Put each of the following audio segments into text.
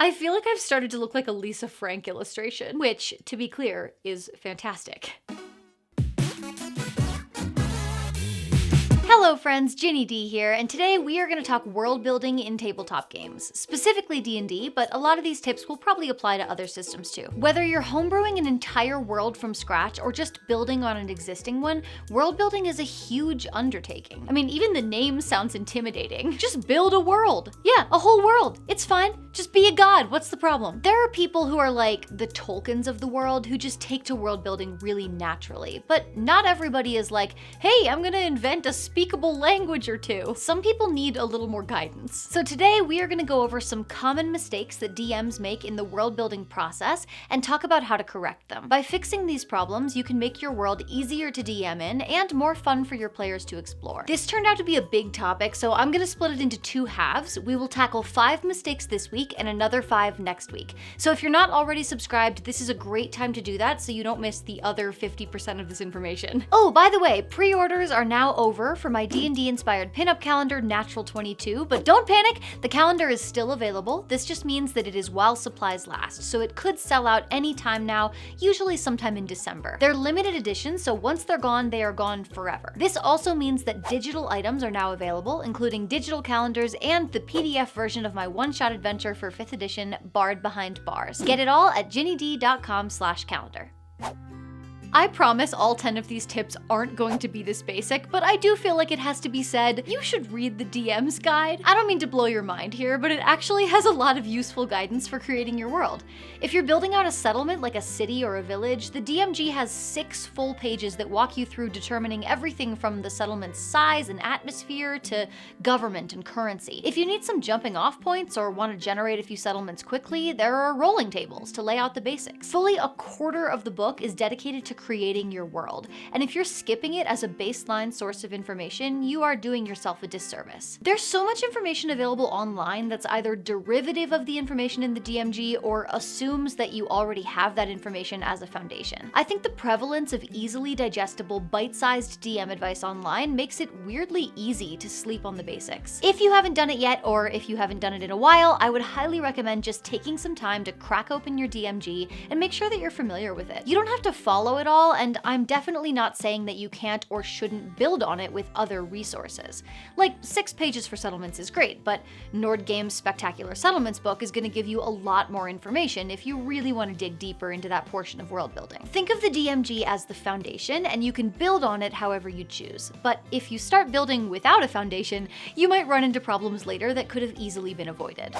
I feel like I've started to look like a Lisa Frank illustration, which, to be clear, is fantastic. Hello friends, Ginny D here, and today we are going to talk world building in tabletop games, specifically D&D, but a lot of these tips will probably apply to other systems too. Whether you're homebrewing an entire world from scratch or just building on an existing one, world building is a huge undertaking. I mean, even the name sounds intimidating. Just build a world. Yeah, a whole world. It's fine. Just be a god. What's the problem? There are people who are like the Tolkiens of the world who just take to world building really naturally, but not everybody is like, hey, I'm gonna invent a speakable language or two. Some people need a little more guidance. So today we are gonna go over some common mistakes that DMs make in the world building process and talk about how to correct them. By fixing these problems, you can make your world easier to DM in and more fun for your players to explore. This turned out to be a big topic, so I'm gonna split it into two halves. We will tackle 5 mistakes this week and another 5 next week. So if you're not already subscribed, this is a great time to do that so you don't miss the other 50% of this information. Oh, by the way, pre-orders are now over for my D&D inspired pinup calendar, Natural 22, but don't panic, the calendar is still available. This just means that it is while supplies last, so it could sell out any time now, usually sometime in December. They're limited editions, so once they're gone, they are gone forever. This also means that digital items are now available, including digital calendars and the PDF version of my one-shot adventure for 5th edition, Barred Behind Bars. Get it all at ginnyd.com/calendar. I promise all 10 of these tips aren't going to be this basic, but I do feel like it has to be said, you should read the DM's guide. I don't mean to blow your mind here, but it actually has a lot of useful guidance for creating your world. If you're building out a settlement like a city or a village, the DMG has 6 full pages that walk you through determining everything from the settlement's size and atmosphere to government and currency. If you need some jumping off points or want to generate a few settlements quickly, there are rolling tables to lay out the basics. Fully a quarter of the book is dedicated to creating your world, and if you're skipping it as a baseline source of information, you are doing yourself a disservice. There's so much information available online that's either derivative of the information in the DMG or assumes that you already have that information as a foundation. I think the prevalence of easily digestible, bite-sized DM advice online makes it weirdly easy to sleep on the basics. If you haven't done it yet, or if you haven't done it in a while, I would highly recommend just taking some time to crack open your DMG and make sure that you're familiar with it. You don't have to follow it all, and I'm definitely not saying that you can't or shouldn't build on it with other resources. Like, 6 pages for settlements is great, but Nordgame's Spectacular Settlements book is going to give you a lot more information if you really want to dig deeper into that portion of world building. Think of the DMG as the foundation, and you can build on it however you choose. But if you start building without a foundation, you might run into problems later that could have easily been avoided.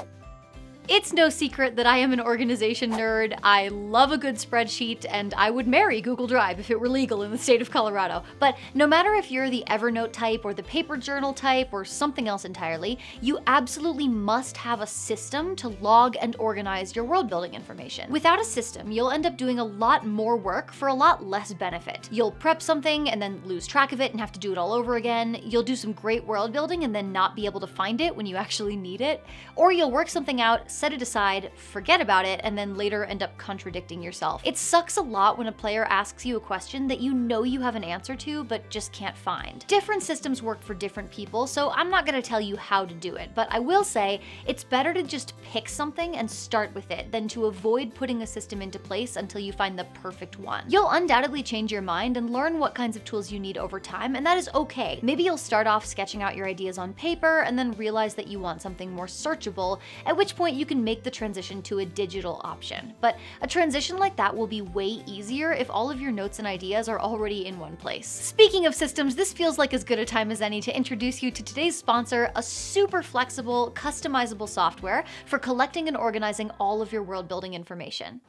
It's no secret that I am an organization nerd. I love a good spreadsheet, and I would marry Google Drive if it were legal in the state of Colorado. But no matter if you're the Evernote type or the paper journal type or something else entirely, you absolutely must have a system to log and organize your world building information. Without a system, you'll end up doing a lot more work for a lot less benefit. You'll prep something and then lose track of it and have to do it all over again. You'll do some great world building and then not be able to find it when you actually need it. Or you'll work something out, set it aside, forget about it, and then later end up contradicting yourself. It sucks a lot when a player asks you a question that you know you have an answer to, but just can't find. Different systems work for different people, so I'm not gonna tell you how to do it, but I will say it's better to just pick something and start with it than to avoid putting a system into place until you find the perfect one. You'll undoubtedly change your mind and learn what kinds of tools you need over time, and that is okay. Maybe you'll start off sketching out your ideas on paper and then realize that you want something more searchable, at which point you can make the transition to a digital option. But a transition like that will be way easier if all of your notes and ideas are already in one place. Speaking of systems, this feels like as good a time as any to introduce you to today's sponsor, a super flexible, customizable software for collecting and organizing all of your world building information.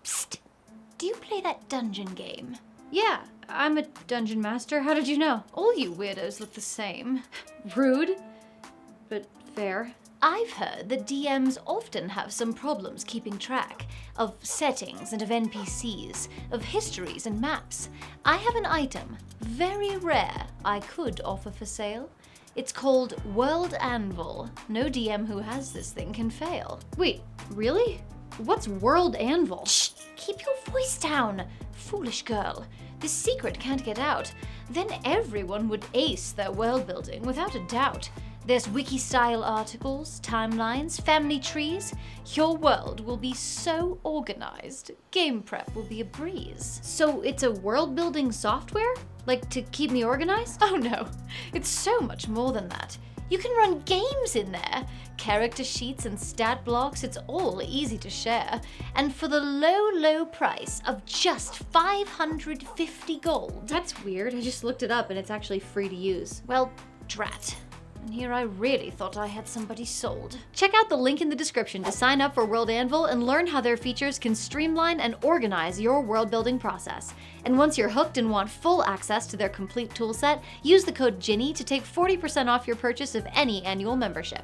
Psst! Do you play that dungeon game? Yeah, I'm a dungeon master. How did you know? All you weirdos look the same. Rude, but fair. I've heard that DMs often have some problems keeping track of settings and of NPCs, of histories and maps. I have an item, very rare, I could offer for sale. It's called World Anvil. No DM who has this thing can fail. Wait, really? What's World Anvil? Shh! Keep your voice down, foolish girl. This secret can't get out. Then everyone would ace their world building without a doubt. There's wiki-style articles, timelines, family trees. Your world will be so organized. Game prep will be a breeze. So it's a world-building software? Like to keep me organized? Oh no, it's so much more than that. You can run games in there. Character sheets and stat blocks, it's all easy to share. And for the low, low price of just 550 gold. That's weird, I just looked it up and it's actually free to use. Well, drat. And here I really thought I had somebody sold. Check out the link in the description to sign up for World Anvil and learn how their features can streamline and organize your world building process. And once you're hooked and want full access to their complete toolset, use the code Ginny to take 40% off your purchase of any annual membership.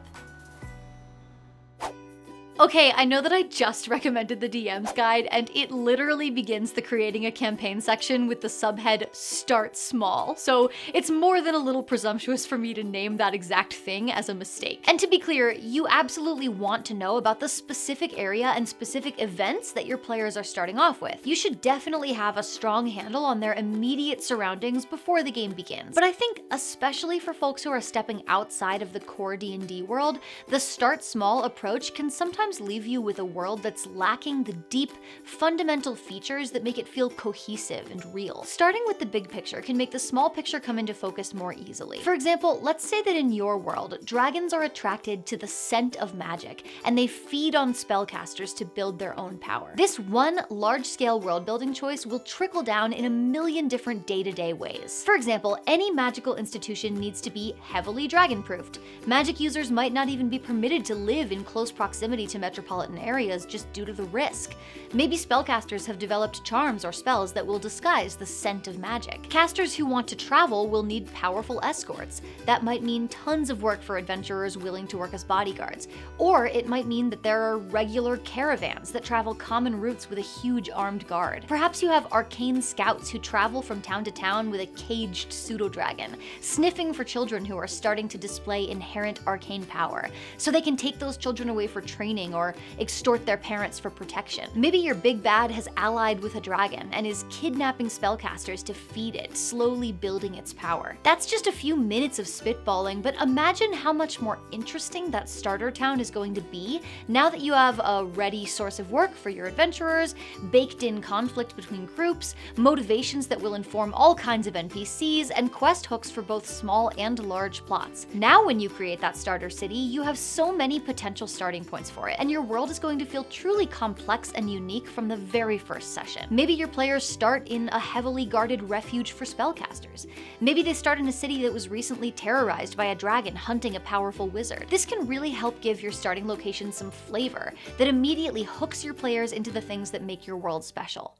Okay, I know that I just recommended the DM's guide, and it literally begins the creating a campaign section with the subhead Start Small, so it's more than a little presumptuous for me to name that exact thing as a mistake. And to be clear, you absolutely want to know about the specific area and specific events that your players are starting off with. You should definitely have a strong handle on their immediate surroundings before the game begins. But I think, especially for folks who are stepping outside of the core D&D world, the Start Small approach can sometimes leave you with a world that's lacking the deep, fundamental features that make it feel cohesive and real. Starting with the big picture can make the small picture come into focus more easily. For example, let's say that in your world, dragons are attracted to the scent of magic, and they feed on spellcasters to build their own power. This one large-scale world-building choice will trickle down in a million different day-to-day ways. For example, any magical institution needs to be heavily dragon-proofed. Magic users might not even be permitted to live in close proximity to metropolitan areas just due to the risk. Maybe spellcasters have developed charms or spells that will disguise the scent of magic. Casters who want to travel will need powerful escorts. That might mean tons of work for adventurers willing to work as bodyguards. Or it might mean that there are regular caravans that travel common routes with a huge armed guard. Perhaps you have arcane scouts who travel from town to town with a caged pseudo-dragon, sniffing for children who are starting to display inherent arcane power, so they can take those children away for training or extort their parents for protection. Maybe your big bad has allied with a dragon and is kidnapping spellcasters to feed it, slowly building its power. That's just a few minutes of spitballing, but imagine how much more interesting that starter town is going to be now that you have a ready source of work for your adventurers, baked-in conflict between groups, motivations that will inform all kinds of NPCs, and quest hooks for both small and large plots. Now when you create that starter city, you have so many potential starting points for it, and your world is going to feel truly complex and unique from the very first session. Maybe your players start in a heavily guarded refuge for spellcasters. Maybe they start in a city that was recently terrorized by a dragon hunting a powerful wizard. This can really help give your starting location some flavor that immediately hooks your players into the things that make your world special.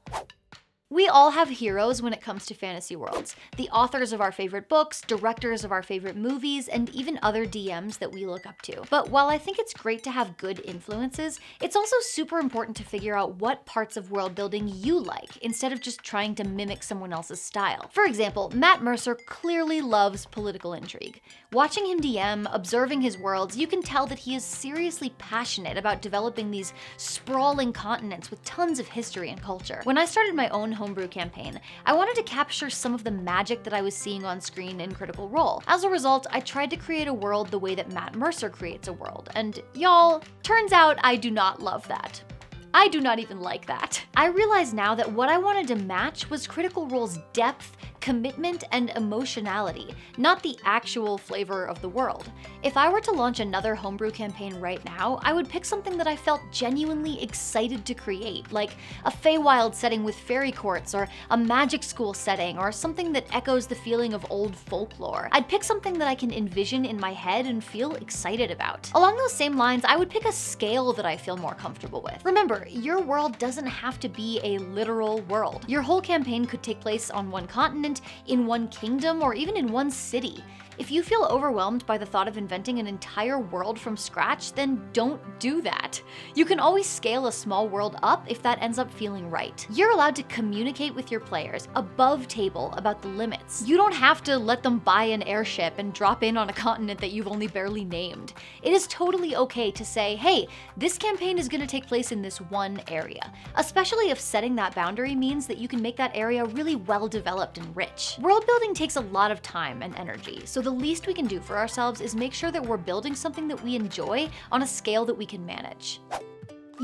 We all have heroes when it comes to fantasy worlds. The authors of our favorite books, directors of our favorite movies, and even other DMs that we look up to. But while I think it's great to have good influences, it's also super important to figure out what parts of world building you like, instead of just trying to mimic someone else's style. For example, Matt Mercer clearly loves political intrigue. Watching him DM, observing his worlds, you can tell that he is seriously passionate about developing these sprawling continents with tons of history and culture. When I started my own homebrew campaign, I wanted to capture some of the magic that I was seeing on screen in Critical Role. As a result, I tried to create a world the way that Matt Mercer creates a world, and y'all, turns out I do not love that. I do not even like that. I realize now that what I wanted to match was Critical Role's depth, commitment, and emotionality, not the actual flavor of the world. If I were to launch another homebrew campaign right now, I would pick something that I felt genuinely excited to create, like a Feywild setting with fairy courts, or a magic school setting, or something that echoes the feeling of old folklore. I'd pick something that I can envision in my head and feel excited about. Along those same lines, I would pick a scale that I feel more comfortable with. Remember, your world doesn't have to be a literal world. Your whole campaign could take place on one continent, in one kingdom, or even in one city. If you feel overwhelmed by the thought of inventing an entire world from scratch, then don't do that. You can always scale a small world up if that ends up feeling right. You're allowed to communicate with your players above table about the limits. You don't have to let them buy an airship and drop in on a continent that you've only barely named. It is totally okay to say, hey, this campaign is going to take place in this one area, especially if setting that boundary means that you can make that area really well developed and rich. World building takes a lot of time and energy, so the the least we can do for ourselves is make sure that we're building something that we enjoy on a scale that we can manage.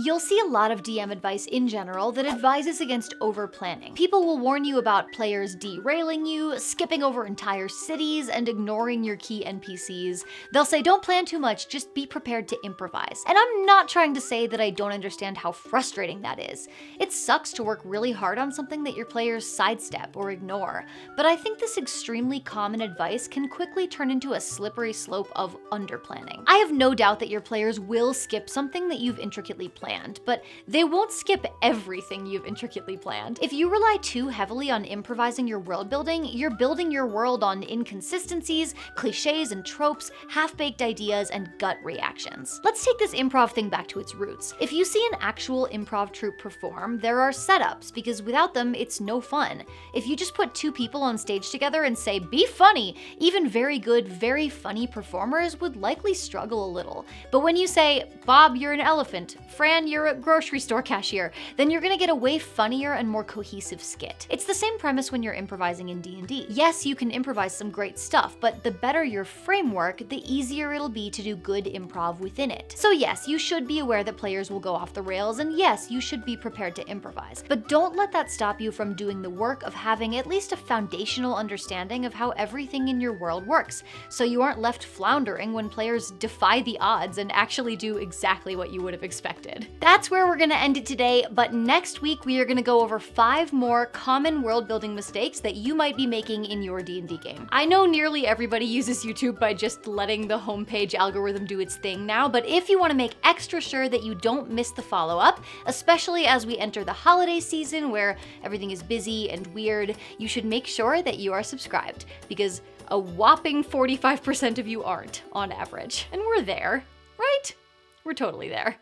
You'll see a lot of DM advice in general that advises against over-planning. People will warn you about players derailing you, skipping over entire cities, and ignoring your key NPCs. They'll say don't plan too much, just be prepared to improvise. And I'm not trying to say that I don't understand how frustrating that is. It sucks to work really hard on something that your players sidestep or ignore, but I think this extremely common advice can quickly turn into a slippery slope of underplanning. I have no doubt that your players will skip something that you've intricately planned, but they won't skip everything you've intricately planned. If you rely too heavily on improvising your world building, you're building your world on inconsistencies, cliches and tropes, half-baked ideas, and gut reactions. Let's take this improv thing back to its roots. If you see an actual improv troupe perform, there are setups, because without them, it's no fun. If you just put two people on stage together and say, be funny, even very good, very funny performers would likely struggle a little. But when you say, Bob, you're an elephant, Fran, you're a grocery store cashier, then you're gonna get a way funnier and more cohesive skit. It's the same premise when you're improvising in D&D. Yes, you can improvise some great stuff, but the better your framework, the easier it'll be to do good improv within it. So yes, you should be aware that players will go off the rails, and yes, you should be prepared to improvise. But don't let that stop you from doing the work of having at least a foundational understanding of how everything in your world works, so you aren't left floundering when players defy the odds and actually do exactly what you would have expected. That's where we're gonna end it today, but next week we are gonna go over 5 more common world building mistakes that you might be making in your D&D game. I know nearly everybody uses YouTube by just letting the homepage algorithm do its thing now, but if you wanna make extra sure that you don't miss the follow-up, especially as we enter the holiday season where everything is busy and weird, you should make sure that you are subscribed, because a whopping 45% of you aren't, on average. And we're there, right? We're totally there.